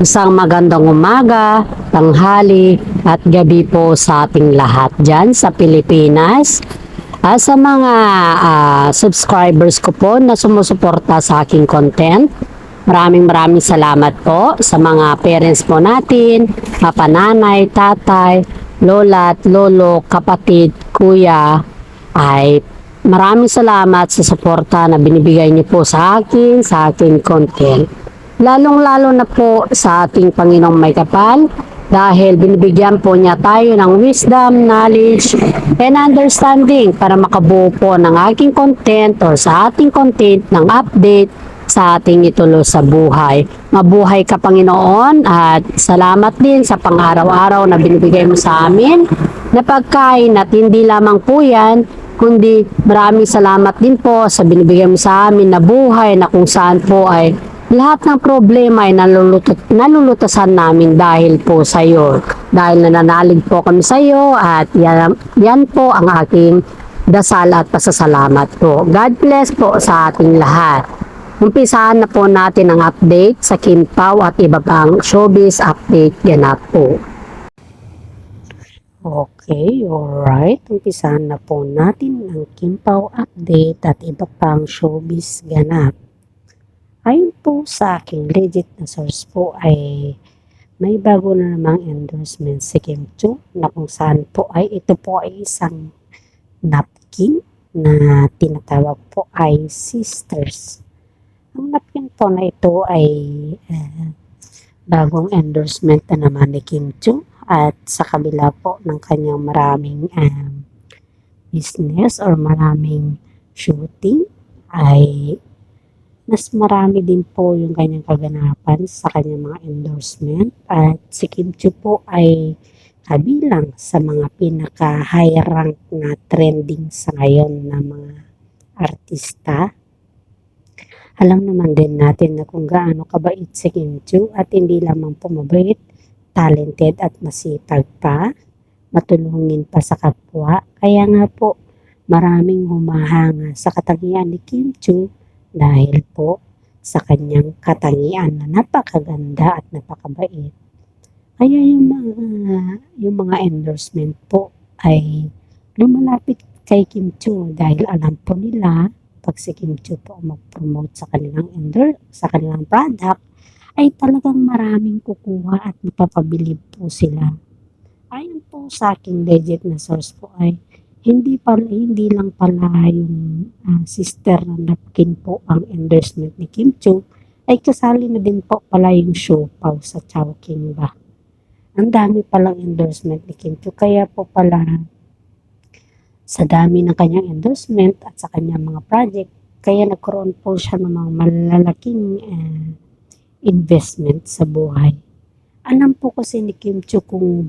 Isang magandang umaga, tanghali at gabi po sa ating lahat dyan sa Pilipinas. Sa mga subscribers ko po na sumusuporta sa aking content, maraming salamat po sa mga parents po natin, papananay, tatay, lola at lolo, kapatid, kuya, ay maraming salamat sa suporta na binibigay niyo po sa aking content. Lalong-lalo na po sa ating Panginoong may kapal dahil binibigyan po niya tayo ng wisdom, knowledge, and understanding para makabuo po ng aking content or sa ating content ng update sa ating ituloy sa buhay. Mabuhay ka, Panginoon, at salamat din sa pang-araw-araw na binibigay mo sa amin na pagkain at hindi lamang po yan, kundi maraming salamat din po sa binibigay mo sa amin na buhay na kung saan po ay lahat ng problema ay nalulutasan namin dahil po sa iyo. Dahil nananalig po kami sa iyo at yan po ang aking dasal at pasasalamat po. God bless po sa ating lahat. Umpisahan na po natin ang update sa Kim Pao at iba pang showbiz update ganap po. Okay, alright. Umpisahan na po natin ang Kim Pao update at iba pang showbiz ganap. Ayon po sa aking legit na source po ay may bago na namang endorsement si Kim Chiu na kung saan po ay ito po ay isang napkin na tinatawag po ay sisters. Ang napkin po na ito ay bagong endorsement na naman ni Kim Chiu at sa kabila po ng kanyang maraming business or maraming shooting ay mas marami din po yung kanyang kaganapan sa kanyang mga endorsement at si Kim Chiu po ay kabilang sa mga pinaka-high rank na trending sa ngayon na mga artista. Alam naman din natin na kung gaano kabait si Kim Chiu at hindi lamang po mabait, talented at masipag pa, matulungin pa sa kapwa. Kaya nga po maraming humahanga sa katangian ni Kim Chiu dahil po sa kanyang katangian na napakaganda at napakabait. Kaya yung mga endorsement po ay lumalapit kay Kim Chiu dahil alam po nila pag si Kim Chiu po mag-promote sa kanilang product ay talagang maraming kukuha at mapapabilib po sila. Ayon po sa aking legit na source po ay hindi lang pala yung sister na napkin po ang endorsement ni Kim Chiu ay kasali na din po pala yung show Pao sa Chowking ba. Ang dami palang endorsement ni Kim Chiu kaya po pala sa dami ng kanyang endorsement at sa kanyang mga project kaya nagkaroon po siya ng mga malalaking investment sa buhay. Alam po kasi ni Kim Chiu kung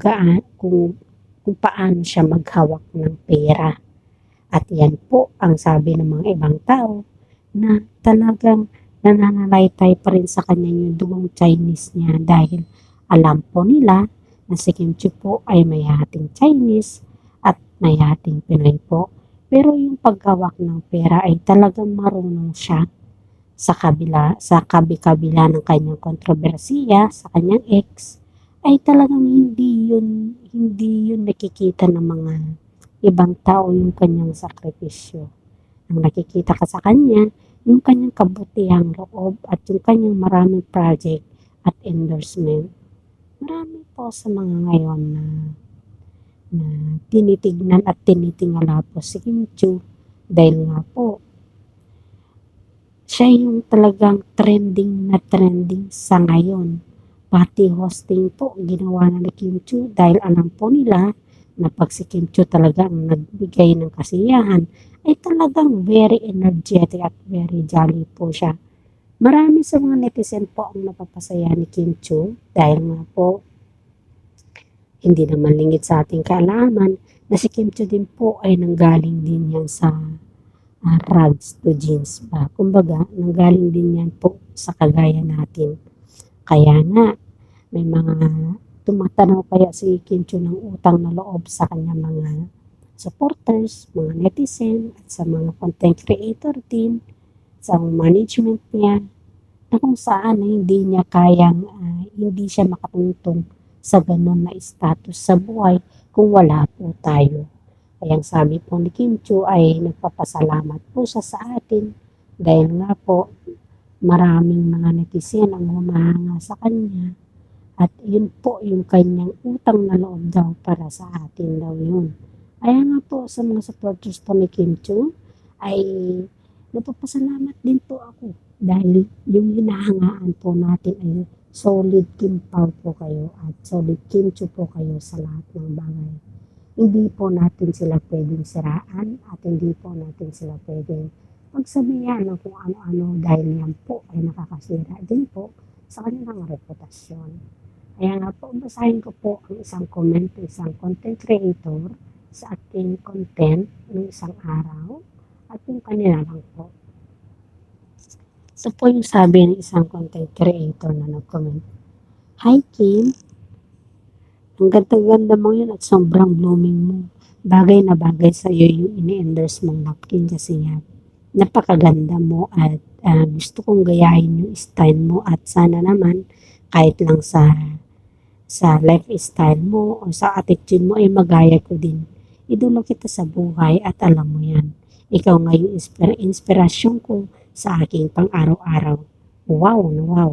paano siya maghawak ng pera. At yan po ang sabi ng mga ibang tao na talagang nananalaytay pa rin sa kanya yung dugong Chinese niya dahil alam po nila na si Kim Chiu po ay may hating Chinese at may hating Pinoy po. Pero yung paghawak ng pera ay talagang marunong siya sa kabila ng kanyang kontrobersiya sa kanyang ex ay talagang hindi yun nakikita ng mga ibang tao yung kanyang sakripisyo. Ang nakikita ka sa kanya, yung kanyang kabutihang loob at yung kanyang maraming project at endorsement. Marami po sa mga ngayon na tinitignan at tinitingala po si Kim Chiu dahil nga po siya yung talagang trending sa ngayon. Pati hosting po, ginawa na ni Kim Chiu dahil alam po nila na pag si Kim Chiu talaga ang nagbigay ng kasiyahan, ay talagang very energetic at very jolly po siya. Marami sa mga netizen po ang napapasaya ni Kim Chiu dahil nga po hindi naman lingid sa ating kaalaman na si Kim Chiu din po ay nanggaling din yan sa rags to jeans pa. Kumbaga, nanggaling din yan po sa kagaya natin. Kaya nga, may mga tumatanaw kaya si Kim Chiu ng utang na loob sa kanyang mga supporters, mga netizen, at sa mga content creator din, sa management niya, na kung saan hindi niya kayang hindi siya makatungtong sa ganun na status sa buhay kung wala po tayo. Kaya ang sabi po ni Kim Chiu ay nagpapasalamat po siya sa atin dahil nga po maraming mga netizen ang humahanga sa kanya at yun po yung kanyang utang na loob daw para sa atin daw yun. Kaya nga po sa mga supporters po ni Kim Chiu ay nagpapasalamat din po ako dahil yung hinahangaan po natin ay solid Kim Pao po kayo at solid Kim Chiu po kayo sa lahat ng bagay. Hindi po natin sila pwedeng siraan at hindi po natin sila pwedeng magsabihan ng kung ano-ano dahil yan po ay nakakasira din po sa kanilang reputasyon. Kaya nga po, basahin ko po ang isang comment ng isang content creator sa ating content ng isang araw at yung kanila lang po. So po yung sabi ng isang content creator na nag-comment, "Hi Kim, ang ganda-ganda mo yun at sobrang blooming mo. Bagay na bagay sa'yo yung ini-endorse mong napkin kasi nga napakaganda mo at gusto kong gayahin yung style mo at sana naman kahit lang sa lifestyle mo o sa attitude mo ay magaya ko din. Idolo kita sa buhay at alam mo yan. Ikaw nga yung inspirasyon ko sa aking pang-araw-araw. Wow na wow.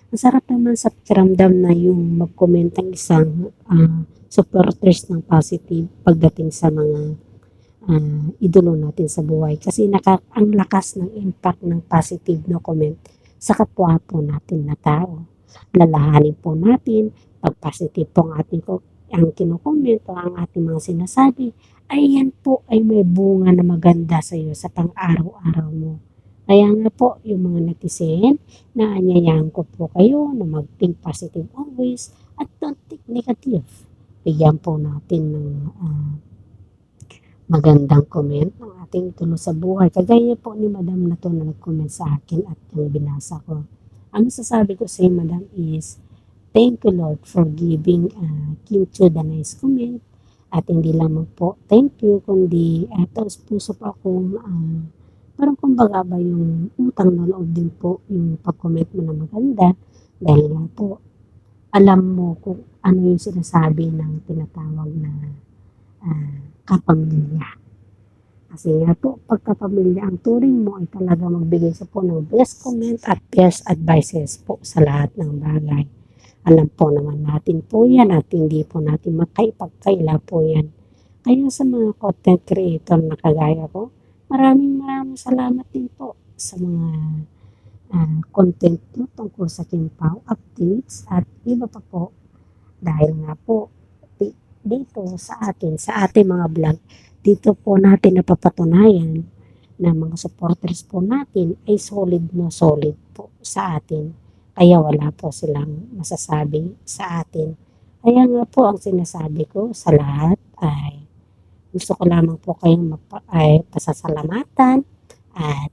Ang sarap naman sa pakiramdam na yung mag-comment ang isang supporters ng positive pagdating sa mga idolo natin sa buhay. Kasi ang lakas ng impact ng positive na comment sa kapwa po natin na tao. Lalahanin po natin, pag positive po ang kinukomment o ang ating mga sinasabi, ay yan po ay may bunga na maganda sa iyo sa pang-araw-araw mo. Kaya nga po, yung mga netizen, naanyayahan ko po kayo na mag-think positive always at don't think negative. Bigyan po natin ng magandang comment ng ating tulo sa buhay. Kagaya po ni Madam na to na nag-comment sa akin at yung binasa ko. Ang sasabi ko sa iyo, Madam, is thank you, Lord, for giving Kim Chiu the nice comment. At hindi lamang po thank you, kundi taos puso po akong parang kumbaga ba yung utang na loob din po yung pag-comment mo na maganda dahil nga po alam mo kung ano yung sinasabi ng tinatawag na kapamilya. Kasi nga po, pagkapamilya ang turing mo ay talaga magbigay sa po ng best comment at best advices po sa lahat ng bagay. Alam po naman natin po yan at hindi po natin makaipagkaila po yan. Kaya sa mga content creator na kagaya ko, maraming salamat din po sa mga content no, tungkol sa Kim Pao, updates at iba pa po. Dahil nga po, dito sa ating mga vlog, dito po natin napapatunayan na mga supporters po natin ay solid na solid po sa atin. Kaya wala po silang masasabi sa atin. Kaya nga po ang sinasabi ko sa lahat ay gusto ko lamang po kayong pasasalamatan at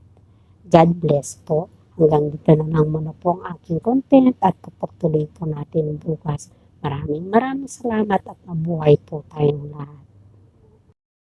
God bless po. Hanggang dito na lang muna po ang aking content at pupatuloy po natin bukas. Maraming salamat at mabuhay po tayong lahat.